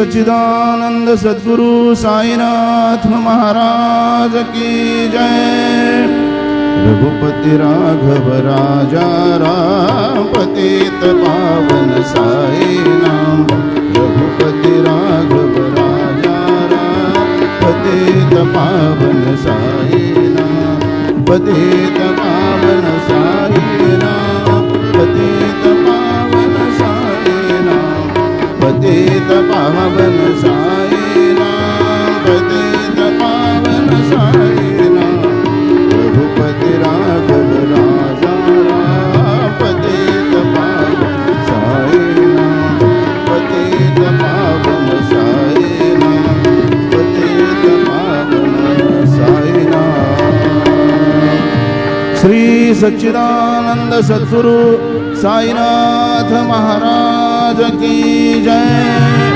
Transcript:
सच्चिदानंद सद्गुरु साईनाथ महाराज की जय। रघुपति राघव राजा राम पतित पावन साई नाम। रघुपति राघव राजा राम पतित पावन साई नाम। पतित पावन साई नाम। पतित पावन साई नाम। पतित पावन साई नाम। पतित पावन साई नाम। रघुपति राघव राजा राम पतित पावन साई नाम। पतित पावन साई नाम। पतित पावन साई नाम। श्री सच्चिदानंद सद्गुरु साईनाथ महाराज की जय।